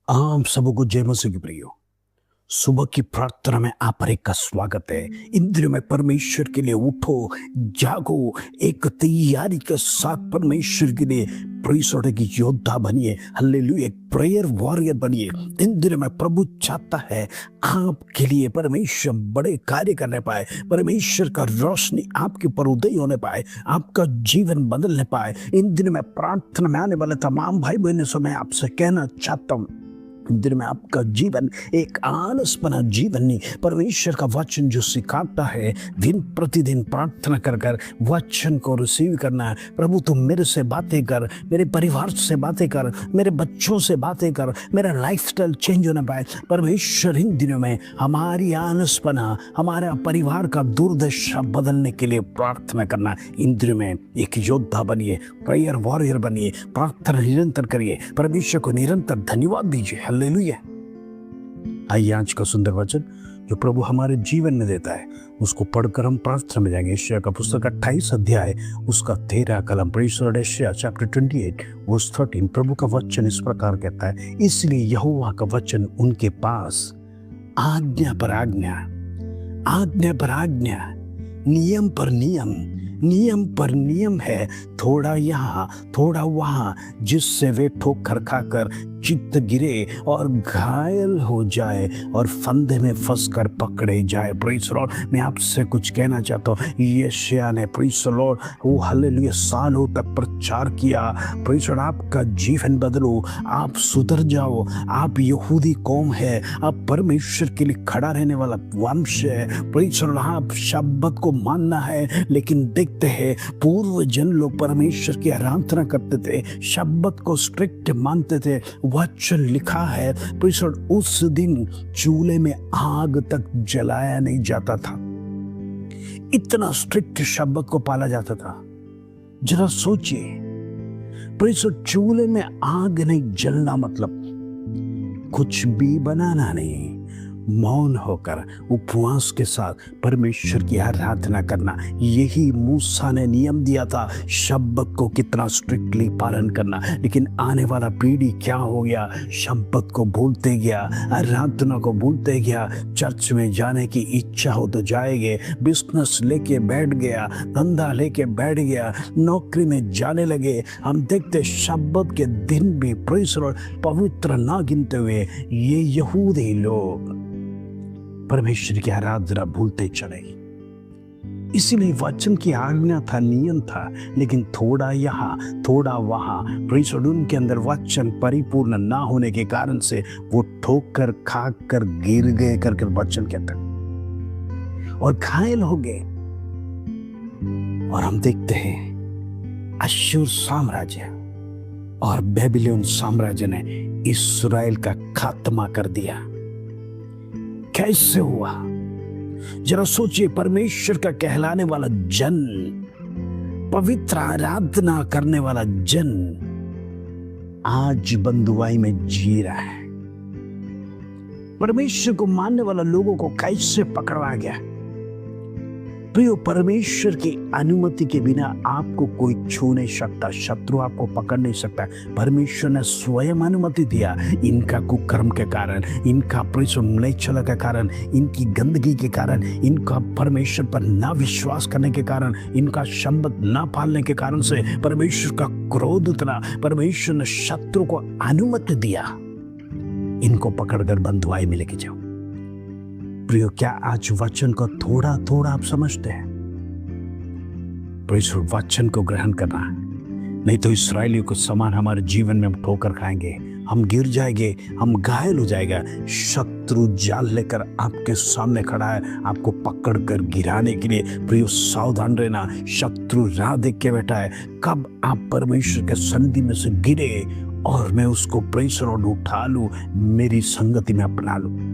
आप सबको जय मसीह की प्रियो। सुबह की प्रार्थना में आप हर एक का स्वागत है। इन दिनों में परमेश्वर के लिए उठो, जागो, एक तैयारी के साथ परमेश्वर के लिए प्रेषण की योद्धा बनिए। हालेलुया, एक प्रेयर वॉरियर बनिए। इन दिनों में प्रभु चाहता है आपके लिए परमेश्वर बड़े कार्य करने पाए, परमेश्वर का रोशनी आपके ऊपर उदय होने पाए, आपका जीवन बदलने पाए। इन दिनों में प्रार्थना में आने वाले तमाम भाई बहनों से मैं आपसे कहना चाहता हूँ, दिन में आपका जीवन एक आलस बना जीवन नहीं, परमेश्वर का वचन जो सिखाता है दिन प्रतिदिन प्रार्थना कर कर वचन को रिसीव करना है। प्रभु तुम मेरे से बातें कर, मेरे परिवार से बातें कर, मेरे बच्चों से बातें कर, मेरा लाइफस्टाइल चेंज होना पाए। परमेश्वर इन दिनों में हमारी आलस बना, हमारा परिवार का दुर्दशा बदलने के लिए प्रार्थना करना। इन दिनों में एक योद्धा बनिए, प्रेयर वॉरियर बनिए, प्रार्थना निरंतर करिए, परमेश्वर को निरंतर धन्यवाद दीजिए। हालेलुया। आइए आज का सुंदर वचन जो प्रभु हमारे जीवन में देता है उसको पढ़कर हम प्रार्थना में जाएंगे। यशायाह का पुस्तक 28 अध्याय उसका 13 कलम। यशायाह चैप्टर 28 वर्स 13। प्रभु का वचन इस प्रकार कहता है, इसलिए यहोवा का वचन उनके पास आज्ञा पर आज्ञा, आज्ञा पर आज्ञा, नियम पर नियम, नियम पर नियम है, थोड़ा यहाँ थोड़ा वहाँ, जिससे वे ठोकर खाकर चित्त गिरे और घायल हो जाए और फंदे में फंसकर पकड़े जाए। Praise the Lord. मैं आपसे कुछ कहना चाहता हूँ। यशायाह ने प्रेज़ द लॉर्ड वो हालेलुया सालों तक प्रचार किया। प्रेज़ द लॉर्ड, आपका जीवन बदलो, आप सुधर जाओ, आप यहूदी कौम है, आप परमेश्वर के लिए खड़ा रहने वाला वंश है। प्रेज़ द लॉर्ड, आप शब्द को मानना है। लेकिन देखते हैं पूर्व जन लोग परमेश्वर की आराधना करते थे, शब्द को स्ट्रिक्ट मानते थे। वचन लिखा है उस दिन चूल्हे में आग तक जलाया नहीं जाता था, इतना स्ट्रिक्ट शब्द को पाला जाता था। जरा सोचिए, चूल्हे में आग नहीं जलना मतलब कुछ भी बनाना नहीं, मौन होकर उपवास के साथ परमेश्वर की आराधना करना। यही मूसा ने नियम दिया था, शब्द को कितना स्ट्रिक्टली पालन करना। लेकिन आने वाला पीढ़ी क्या हो गया, शब्द को भूलते गया, आराधना को भूलते गया। चर्च में जाने की इच्छा हो तो जाएंगे, बिजनेस लेके बैठ गया, धंधा लेके बैठ गया, नौकरी में जाने लगे। हम देखते शब्द के दिन भी प्रेज़ द लॉर्ड पवित्र ना गिनते हुए ये यहूदी लोग परमेश्वर की आराधना भूलते चले। इसीलिए वचन की आज्ञा था, नियम था, लेकिन थोड़ा यहाँ थोड़ा वहाँ। प्रेज़ द लॉर्ड, उनके अंदर वचन परिपूर्ण ना होने के कारण से वो ठोकर खाक कर गिर गए करके वचन कहता और घायल हो गए। और हम देखते हैं अश्शूर साम्राज्य और बेबीलोन साम्राज्य ने इस्राएल का खात्मा कर दिया। कैसे हुआ जरा सोचिए। परमेश्वर का कहलाने वाला जन, पवित्र आराधना करने वाला जन आज बंधुआई में जी रहा है। परमेश्वर को मानने वाला लोगों को कैसे पकड़वा गया। प्रियो, परमेश्वर की अनुमति के बिना आपको कोई छू नहीं सकता, शत्रु आपको पकड़ नहीं सकता। परमेश्वर ने स्वयं अनुमति दिया। इनका कुकर्म के कारण, इनका म्लेच्छता के कारण, इनकी गंदगी के कारण, इनका परमेश्वर पर ना विश्वास करने के कारण, इनका शब्द ना पालने के कारण से परमेश्वर का क्रोध उतरा। परमेश्वर ने शत्रु को अनुमति दिया, इनको पकड़कर बंधुआई में लेके जाओ। प्रियो, क्या आज वचन को थोड़ा थोड़ा आप समझते हैं? प्रियो, वचन को ग्रहण करना, नहीं तो इसराइलियों को समान हमारे जीवन में हम ठोकर खाएंगे, हम गिर जाएंगे, हम घायल हो जाएगा। शत्रु जाल लेकर आपके सामने खड़ा है आपको पकड़ कर गिराने के लिए। प्रियो, सावधान रहना। शत्रु राह देख के बैठा है कब आप परमेश्वर के सन्निधि में से गिरे और मैं उसको प्रेज़ द लॉर्ड उठा लूं, मेरी संगति में अपना लूं।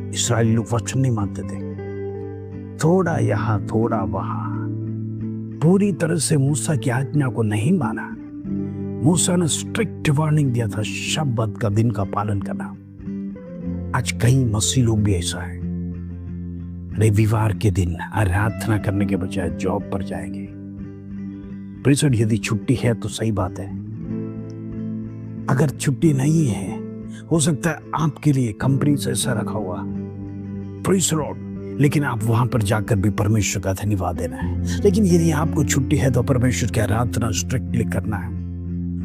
इस्राएली लोग वचन नहीं मानते थे, थोड़ा यहाँ थोड़ा वहाँ, पूरी तरह से मूसा की आज्ञा को नहीं माना। मूसा ने स्ट्रिक्ट वार्निंग दिया था शब्द का दिन का पालन करना। आज कई मसीह लोग भी ऐसा है, रविवार के दिन आराधना करने के बजाय जॉब पर जाएंगे। प्रेज़ द लॉर्ड, यदि छुट्टी है तो सही बात है, अगर छुट्टी नहीं है हो सकता है आपके लिए कंपनी से ऐसा रखा हुआ, प्रेज़ द लॉर्ड, लेकिन आप वहां पर जाकर भी परमेश्वर का धन्यवाद देना है। लेकिन यदि आपको छुट्टी है तो परमेश्वर की आराधना स्ट्रिक्टली करना है।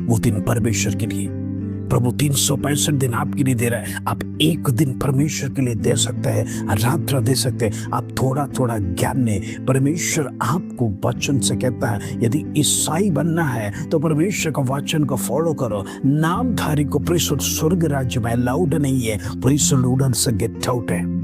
वो दिन परमेश्वर के लिए, प्रभु 365 दिन आपके लिए दे रहा है। आप एक दिन परमेश्वर के लिए दे सकते हैं, आराधना दे सकते हैं। आप थोड़ा थोड़ा ज्ञान ने, परमेश्वर आपको वचन से कहता है यदि ईसाई बनना है तो परमेश्वर का वचन को फॉलो करो। नामधारी को प्रेस स्वर्ग राज्य में अलाउड नहीं है, प्रेस उड़न से गेट आउट है।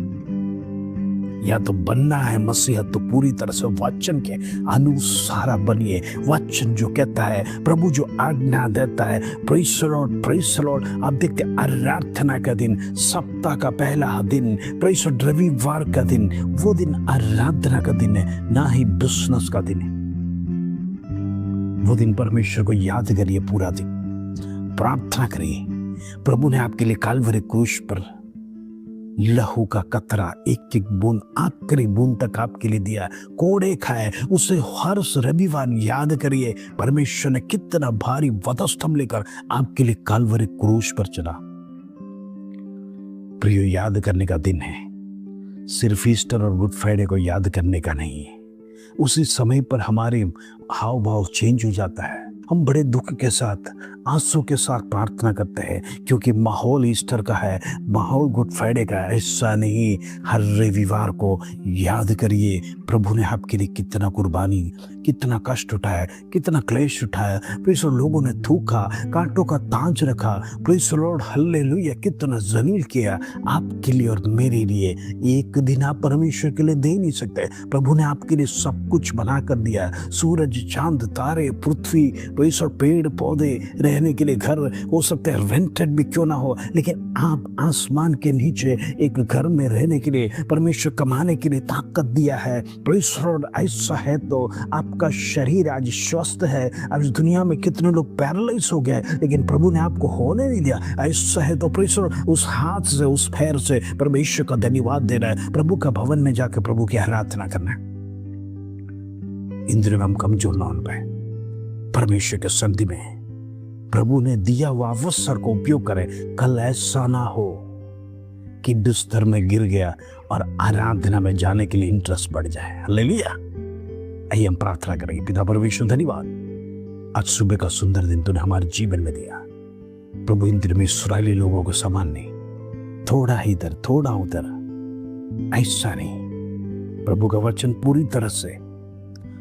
या तो बनना है मसीहा तो पूरी तरह से वचन के अनुसार बनिए। वचन जो कहता है, प्रभु जो आज्ञा देता है, praise the Lord, praise the Lord. आप देखते आराधना का दिन, सप्ताह का पहला दिन, प्रेज़ द, रविवार का दिन, वो दिन आराधना का दिन है, ना ही बिजनेस का दिन है। वो दिन परमेश्वर को याद करिए, पूरा दिन प्रार्थना करिए। प्रभु ने आपके लिए काल्वरी क्रूस पर लहू का कतरा, एक एक बूंद, आखिरी बूंद तक आपके लिए दिया। कोड़े खाए, उसे हर रविवार याद करिए। परमेश्वर ने कितना भारी वधस्तंभ लेकर आपके लिए काल्वरी क्रूस पर चला। प्रियो, याद करने का दिन है, सिर्फ ईस्टर और गुड फ्राइडे को याद करने का नहीं है। उसी समय पर हमारे हाव भाव चेंज हो जाता है। हम बड़े दुख के साथ, आंसू के साथ प्रार्थना करते हैं, क्योंकि माहौल ईस्टर का है, माहौल गुड फ्राइडे का है। ऐसा नहीं, हर रविवार को याद करिए प्रभु ने आपके लिए कितना कुर्बानी, कितना कष्ट उठाया, कितना क्लेश उठाया। प्रेज़ द, लोगों ने थूका, कांटों का ताज रखा, प्रेज़ द लॉर्ड, हालेलुया, कितना जलील किया आपके लिए और मेरे लिए। एक दिन आप परमेश्वर के लिए दे नहीं सकते। प्रभु ने आपके लिए सब कुछ बना कर दिया, सूरज, चांद, तारे, पृथ्वी, प्रेज़ द, पेड़ पौधे, रहने के लिए घर, हो सकता है रेंटेड भी क्यों ना हो, लेकिन आप आसमान के नीचे एक घर में रहने के लिए, परमेश्वर कमाने के लिए ताकत दिया है। प्रेज़ द लॉर्ड, ऐसा है तो आपका शरीर आज स्वस्थ है। आज दुनिया में कितने लोग पैरालाइज हो गए, लेकिन प्रभु ने आपको होने नहीं दिया। ऐसा है तो प्रेज़ द लॉर्ड, उस हाथ से, उस पैर से परमेश्वर का धन्यवाद देना है। प्रभु का भवन में जाकर प्रभु की आराधना करना है। इंद्रियों में हम कमजोर ना हो पाए, परमेश्वर के संधि में प्रभु ने दिया हुआ अवसर को उपयोग करें। कल ऐसा ना हो कि बिस्तर में गिर गया और आराधना में जाने के लिए इंटरेस्ट बढ़ जाए। हालेलुया। आइए हम प्रार्थना करेंगे। पिता परमेश्वर, धन्यवाद, आज सुबह का सुंदर दिन तूने हमारे जीवन में दिया। प्रभु, इन दिनों में इस्राएली लोगों को समान नहीं, थोड़ा इधर थोड़ा उधर, ऐसा नहीं। प्रभु का वचन पूरी तरह से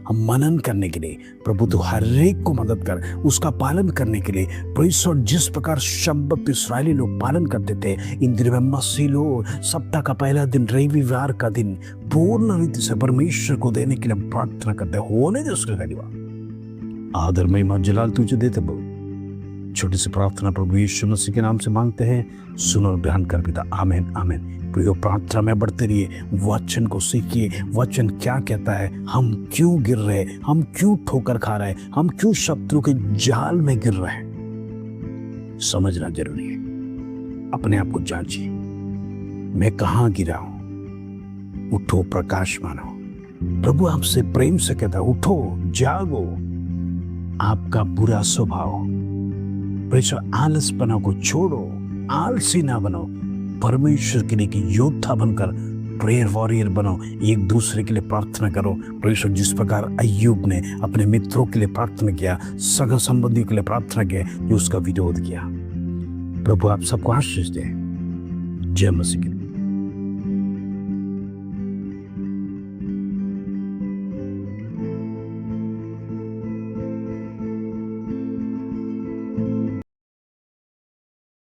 हम मनन करने के लिए, प्रभु तो हर एक को मदद कर, उसका पालन करने के लिए। प्रेज़ द, जिस प्रकार शब्बत इस्राएली लोग पालन करते थे, इन दिनों में मसीह लोग सप्ताह का पहला दिन, रविवार का दिन पूर्ण रीति से परमेश्वर को देने के लिए प्रार्थना करते हैं। होने दे उसका धन्यवाद, आदर, महिमा, जलाल तुझे देते प्रभु। छोटी सी प्रार्थना प्रभु यीशु मसीह के नाम से मांगते हैं, सुनो और ध्यान कर पिता, आमीन आमीन। प्रियो, प्रार्थना में बढ़ते रहिए, वचन को सीखिए। वचन क्या कहता है, हम क्यों गिर रहे, हम क्यों ठोकर खा रहे, हम क्यों शत्रु के जाल में गिर रहे हैं, समझना जरूरी है। अपने आप को जांचिए, मैं कहाँ गिरा हूं। उठो, प्रकाश मानो। प्रभु आपसे प्रेम से कहता है, उठो, जागो। आपका बुरा स्वभाव, आलसपना को छोड़ो, आलसी ना बनो, परमेश्वर के लिए कि योद्धा बनकर प्रेयर वॉरियर बनो। एक दूसरे के लिए प्रार्थना करो। परमेश्वर, जिस प्रकार अय्यूब ने अपने मित्रों के लिए प्रार्थना किया, सगा संबंधियों के लिए प्रार्थना किया, जो उसका विरोध किया। प्रभु आप सबको आशीष दे। जय मसीह।